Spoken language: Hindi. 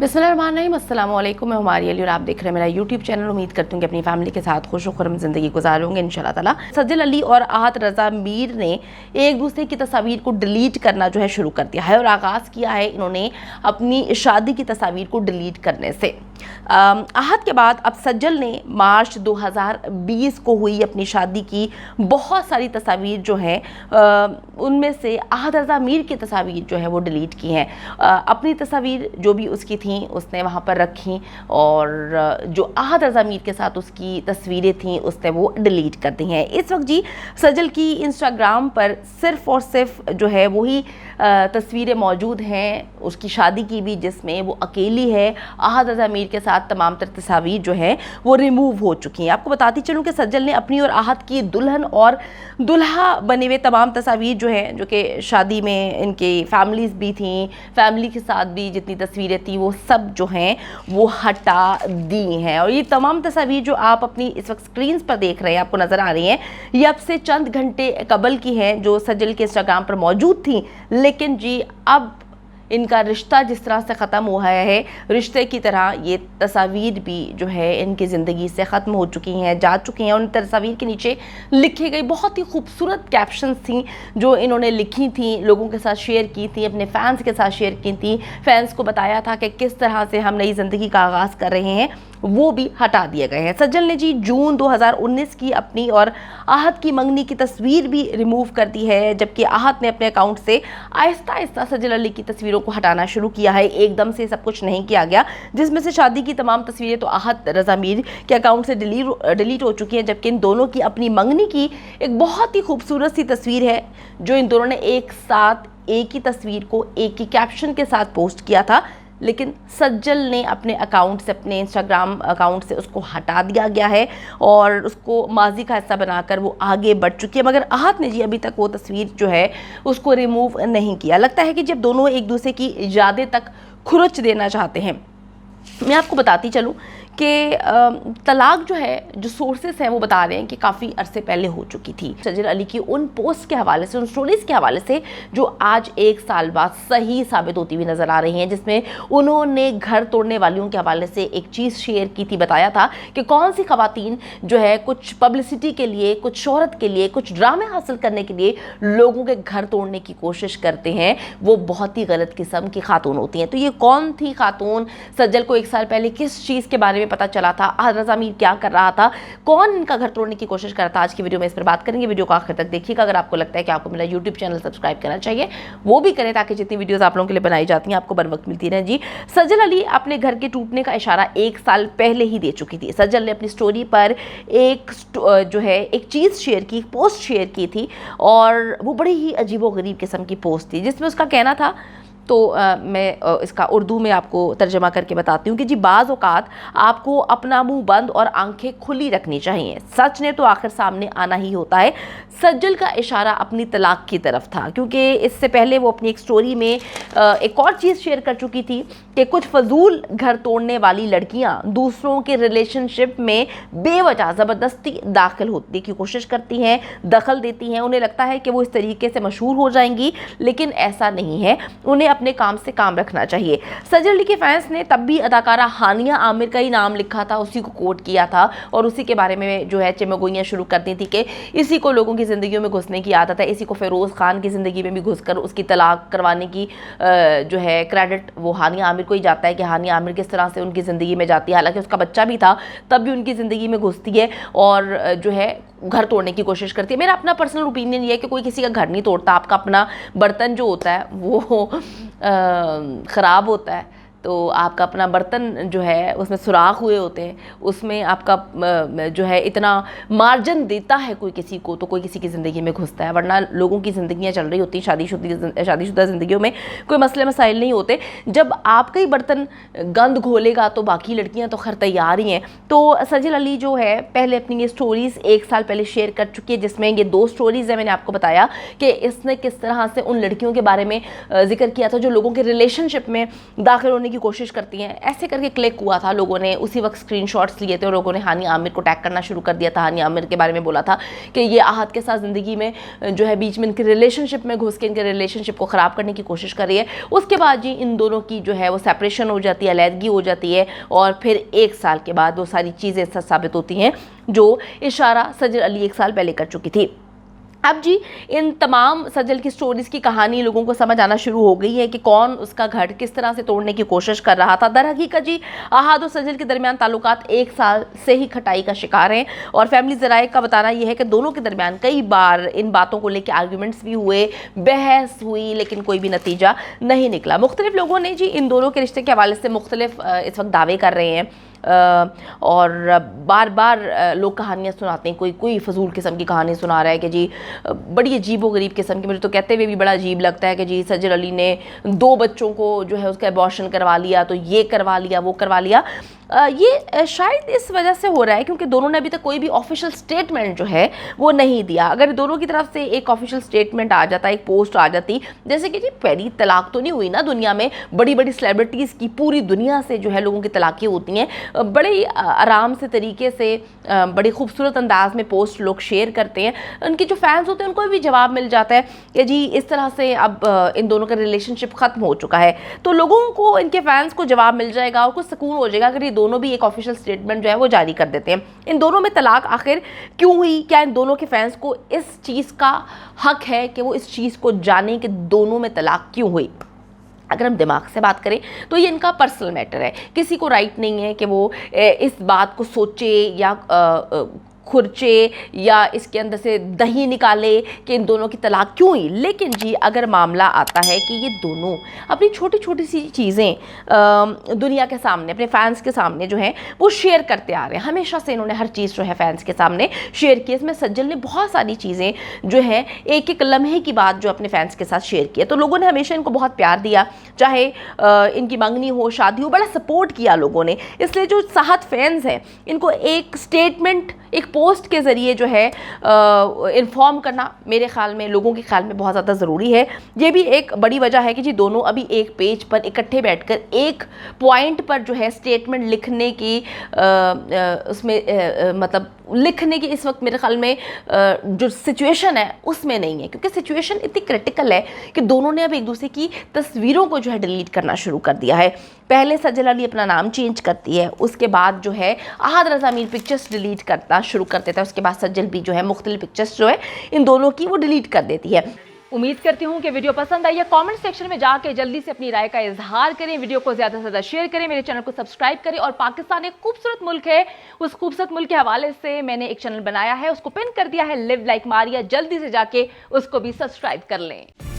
बिस्मिल्लाहिर्रहमानिर्रहीम, अस्सलाम वालेकुम। मैं हमारी अली और आप देख रहे हैं मेरा यूट्यूब चैनल। उम्मीद करती हूँ कि अपनी फैमिली के साथ खुश खुरम ज़िंदगी गुजारोगे इंशाल्लाह ताला। सज्जल अली और आहत रज़ा मीर ने एक दूसरे की तस्वीर को डिलीट करना जो है शुरू कर दिया है और आगाज़ किया है इन्होंने अपनी शादी की तस्वीर को डिलीट करने से। आहत के बाद अब सज्जल ने मार्च 2020 को हुई अपनी शादी की बहुत सारी तस्वीर जो हैं उनमें से आहत रज़ा मीर की तस्वीर जो है वो डिलीट की हैं। अपनी तस्वीर जो भी उसकी थी उसने वहाँ पर रखी और जो आहत रज़ा मीर के साथ उसकी तस्वीरें थीं उसने वो डिलीट कर दी हैं। इस वक्त जी सज्जल की इंस्टाग्राम पर सिर्फ़ और सिर्फ जो है वही तस्वीरें मौजूद हैं उसकी शादी की भी, जिसमें वो अकेली है। आहत रज़ा मीर के साथ तमाम तर तस्वीर जो हैं वो रिमूव हो चुकी हैं। आपको बताती चलूँ कि सज्जल ने अपनी और आहत की दुल्हन और दुल्हा बने हुए तमाम तस्वीर जो हैं, जो कि शादी में इनकी फैमिलीज़ भी थी, फैमिली के साथ भी जितनी तस्वीरें थी वो सब जो हैं वो हटा दी हैं। और ये तमाम तस्वीर जो आप अपनी इस वक्त स्क्रीन पर देख रहे हैं, आपको नज़र आ रही हैं, ये अब से चंद घंटे कबल की हैं जो सज्जल के इंस्टाग्राम पर मौजूद थी। लेकिन जी अब इनका रिश्ता जिस तरह से ख़त्म हुआ है, रिश्ते की तरह ये तस्वीर भी जो है इनकी ज़िंदगी से ख़त्म हो चुकी हैं, जा चुकी हैं। उन तस्वीर के नीचे लिखी गई बहुत ही खूबसूरत कैप्शंस थी जो इन्होंने लिखी थी, लोगों के साथ शेयर की थी, अपने फ़ैन्स के साथ शेयर की थी। फ़ैन्स को बताया था कि किस तरह से हम नई ज़िंदगी का आगाज़ कर रहे हैं, वो भी हटा दिए गए हैं। सज्जल ने जी जून 2019 की अपनी और आहत की मंगनी की तस्वीर भी रिमूव कर दी है, जबकि आहत ने अपने अकाउंट से आहिस्ता आहिस्ता सज्जल अली की तस्वीरों को हटाना शुरू किया है। एकदम से सब कुछ नहीं किया गया, जिसमें से शादी की तमाम तस्वीरें तो आहत रज़ा मीर के अकाउंट से डिलीट हो चुकी हैं, जबकि इन दोनों की अपनी मंगनी की एक बहुत ही खूबसूरत सी तस्वीर है जो इन दोनों ने एक साथ एक ही तस्वीर को एक ही कैप्शन के साथ पोस्ट किया था। लेकिन सज्जल ने अपने अकाउंट से, अपने इंस्टाग्राम अकाउंट से उसको हटा दिया गया है और उसको माजी का हिस्सा बनाकर वो आगे बढ़ चुकी है। मगर आहत ने जी अभी तक वो तस्वीर जो है उसको रिमूव नहीं किया। लगता है कि जब दोनों एक दूसरे की यादें तक खुरच देना चाहते हैं। मैं आपको बताती चलूँ कि तलाक जो है, जो सोर्सेस हैं वो बता रहे हैं कि काफ़ी अरसे पहले हो चुकी थी। सज्जल अली की उन पोस्ट के हवाले से, उन स्टोरीज़ के हवाले से जो आज एक साल बाद सही साबित होती हुई नज़र आ रही हैं, जिसमें उन्होंने घर तोड़ने वालियों के हवाले से एक चीज़ शेयर की थी। बताया था कि कौन सी ख़वातीन जो है कुछ पब्लिसिटी के लिए, कुछ शोहरत के लिए, कुछ ड्रामे हासिल करने के लिए लोगों के घर तोड़ने की कोशिश करते हैं, वो बहुत ही गलत किस्म की खातून होती हैं। तो ये कौन थी खातून? सज्जल को एक साल पहले किस चीज़ के बारे में पता चला था? आहत रज़ा मीर क्या कर रहा था? कौन इनका घर तोड़ने की कोशिश कर रहा था? आज की वीडियो में इस पर बात करेंगे। वीडियो को आखिर तक देखिएगा। अगर आपको लगता है कि आपको मेरा यूट्यूब चैनल सब्सक्राइब करना चाहिए, वो भी करें ताकि जितनी वीडियोस आप लोगों के लिए बनाई जाती हैं आपको बर वक्त मिलती रहे। जी सज्जल अली अपने घर के टूटने का इशारा एक साल पहले ही दे चुकी थी। सज्जल ने अपनी स्टोरी पर एक जो है एक चीज़ शेयर की, पोस्ट शेयर की थी और वो बड़ी ही अजीबोगरीब किस्म की पोस्ट थी, जिसमें उसका कहना था, तो मैं इसका उर्दू में आपको तर्जमा करके बताती हूँ कि जी बाज़ औक़ात आपको अपना मुंह बंद और आंखें खुली रखनी चाहिए, सच ने तो आखिर सामने आना ही होता है। सज्जल का इशारा अपनी तलाक की तरफ था, क्योंकि इससे पहले वो अपनी एक स्टोरी में एक और चीज़ शेयर कर चुकी थी कि कुछ फजूल घर तोड़ने वाली लड़कियाँ दूसरों के रिलेशनशिप में बेवजह ज़बरदस्ती दाखिल होने की कोशिश करती हैं, दखल देती हैं। उन्हें लगता है कि वो इस तरीके से मशहूर हो जाएंगी, लेकिन ऐसा नहीं है। उन्हें अपने काम से काम रखना चाहिए। सज्जल अली के फैंस ने तब भी अदाकारा हानिया आमिर का ही नाम लिखा था, उसी को कोट किया था और उसी के बारे में जो है चिमगोइयाँ शुरू कर दी थी कि इसी को लोगों की ज़िंदगियों में घुसने की आदत है, इसी को फ़िरोज़ खान की ज़िंदगी में भी घुसकर उसकी तलाक करवाने की जो है क्रेडिट वो हानिया आमिर को ही जाता है कि हानिया आमिर किस तरह से उनकी ज़िंदगी में जाती है। हालांकि उसका बच्चा भी था, तब भी उनकी ज़िंदगी में घुसती है और जो है घर तोड़ने की कोशिश करती है। मेरा अपना पर्सनल ओपिनियन ये है कि कोई किसी का घर नहीं तोड़ता। आपका अपना बर्तन जो होता है वो ख़राब होता है, तो आपका अपना बर्तन जो है उसमें सुराख हुए होते हैं, उसमें आपका जो है इतना मार्जिन देता है कोई किसी को, तो कोई किसी की ज़िंदगी में घुसता है। वरना लोगों की ज़िंदगियाँ चल रही होती, शादीशुदा ज़िंदगियों में कोई मसले मसाइल नहीं होते। जब आपका ही बर्तन गंद घोलेगा तो बाकी लड़कियाँ तो खैर तैयार ही हैं। तो सज्जल अली जो है पहले अपनी ये स्टोरीज़ एक साल पहले शेयर कर चुकी है, जिसमें ये 2 स्टोरीज़ है। मैंने आपको बताया कि इसने किस तरह से उन लड़कियों के बारे में जिक्र किया था जो लोगों के रिलेशनशिप में दाखिल होने की कोशिश करती हैं। ऐसे करके क्लिक हुआ था, लोगों ने उसी वक्त स्क्रीनशॉट्स लिए थे और लोगों ने हानिया आमिर को टैग करना शुरू कर दिया था। हानिया आमिर के बारे में बोला था कि ये आहत के साथ ज़िंदगी में जो है बीच में इनके रिलेशनशिप में घुस के इनके रिलेशनशिप को ख़राब करने की कोशिश कर रही है। उसके बाद जी इन दोनों की जो है वो सेपरेशन हो जाती है, अलहदगी हो जाती है और फिर 1 साल के बाद वो सारी चीज़ें सच साबित होती हैं जो इशारा सजल अली 1 साल पहले कर चुकी थी। अब जी इन तमाम सजल की स्टोरीज़ की कहानी लोगों को समझ आना शुरू हो गई है कि कौन उसका घर किस तरह से तोड़ने की कोशिश कर रहा था। दर हकीकत जी अहाद और सजल के दरमियान ताल्लुकात 1 साल से ही खटाई का शिकार हैं और फैमिली ज़राए का बताना यह है कि दोनों के दरमियान कई बार इन बातों को लेकर आर्ग्यूमेंट्स भी हुए, बहस हुई, लेकिन कोई भी नतीजा नहीं निकला। मुख्तलिफ लोगों ने जी इन दोनों के रिश्ते के हवाले से मुख्तलिफ इस वक्त दावे कर रहे हैं और बार बार लोग कहानियाँ सुनाते हैं। कोई फजूल किस्म की कहानी सुना रहा है कि जी बड़ी अजीब व गरीब किस्म की, मुझे तो कहते हुए भी बड़ा अजीब लगता है कि जी सजल अली ने 2 बच्चों को जो है उसका अबॉर्शन करवा लिया, तो ये करवा लिया, वो करवा लिया। ये शायद इस वजह से हो रहा है क्योंकि दोनों ने अभी तक कोई भी ऑफिशियल स्टेटमेंट जो है वो नहीं दिया। अगर दोनों की तरफ से एक ऑफिशियल स्टेटमेंट आ जाता, एक पोस्ट आ जाती, जैसे कि जी पहली तलाक तो नहीं हुई ना दुनिया में, बड़ी बड़ी सेलिब्रिटीज़ की पूरी दुनिया से जो है लोगों की तलाक़ें होती हैं, बड़े आराम से तरीके से बड़े खूबसूरत अंदाज में पोस्ट लोग शेयर करते हैं। उनके जो फैंस होते हैं उनको भी जवाब मिल जाता है कि जी इस तरह से अब इन दोनों का रिलेशनशिप ख़त्म हो चुका है, तो लोगों को, इनके फैंस को जवाब मिल जाएगा और कुछ सुकून हो जाएगा अगर ये दोनों भी एक ऑफिशियल स्टेटमेंट जो है वो जारी कर देते हैं। इन दोनों में तलाक आखिर क्यों हुई? क्या इन दोनों के फैंस को इस चीज़ का हक है कि वो इस चीज़ को जाने कि दोनों में तलाक क्यों हुई? अगर हम दिमाग से बात करें तो ये इनका पर्सनल मैटर है, किसी को राइट नहीं है कि वो इस बात को सोचे या खुरचे या इसके अंदर से दही निकाले कि इन दोनों की तलाक क्यों हुई। लेकिन जी अगर मामला आता है कि ये दोनों अपनी छोटी छोटी सी चीज़ें दुनिया के सामने, अपने फैंस के सामने जो हैं वो शेयर करते आ रहे हैं, हमेशा से इन्होंने हर चीज़ जो है फैंस के सामने शेयर की। इसमें सज्जल ने बहुत सारी चीज़ें जो हैं एक एक लम्हे की बात जो अपने फैंस के साथ शेयर की है, तो लोगों ने हमेशा इनको बहुत प्यार दिया, चाहे इनकी मंगनी हो, शादी हो, बड़ा सपोर्ट किया लोगों ने। इसलिए जो साहत फैंस हैं इनको एक स्टेटमेंट, एक पोस्ट के ज़रिए जो है इन्फॉर्म करना मेरे ख्याल में, लोगों के ख्याल में बहुत ज़्यादा ज़रूरी है। ये भी एक बड़ी वजह है कि जी दोनों अभी एक पेज पर इकट्ठे बैठकर एक पॉइंट पर जो है स्टेटमेंट लिखने की उसमें मतलब लिखने की इस वक्त मेरे ख्याल में जो सिचुएशन है उसमें नहीं है, क्योंकि सिचुएशन इतनी क्रिटिकल है कि दोनों ने अब एक दूसरे की तस्वीरों को जो है डिलीट करना शुरू कर दिया है। पहले सजल अली अपना नाम चेंज करती है, उसके बाद जो है अहाद रज़ा मीर पिक्चर्स डिलीट करना शुरू कर देता है, उसके बाद सजल भी जो है मुख्तलिफ पिक्चर्स जो है इन दोनों की वो डिलीट कर देती है। उम्मीद करती हूँ कि वीडियो पसंद आई है। कमेंट सेक्शन में जाके जल्दी से अपनी राय का इजहार करें, वीडियो को ज़्यादा से ज़्यादा शेयर करें, मेरे चैनल को सब्सक्राइब करें। और पाकिस्तान एक खूबसूरत मुल्क है, उस खूबसूरत मुल्क के हवाले से मैंने एक चैनल बनाया है, उसको पिन कर दिया है, लिव लाइक मारिया, जल्दी से जाके उसको भी सब्सक्राइब कर लें।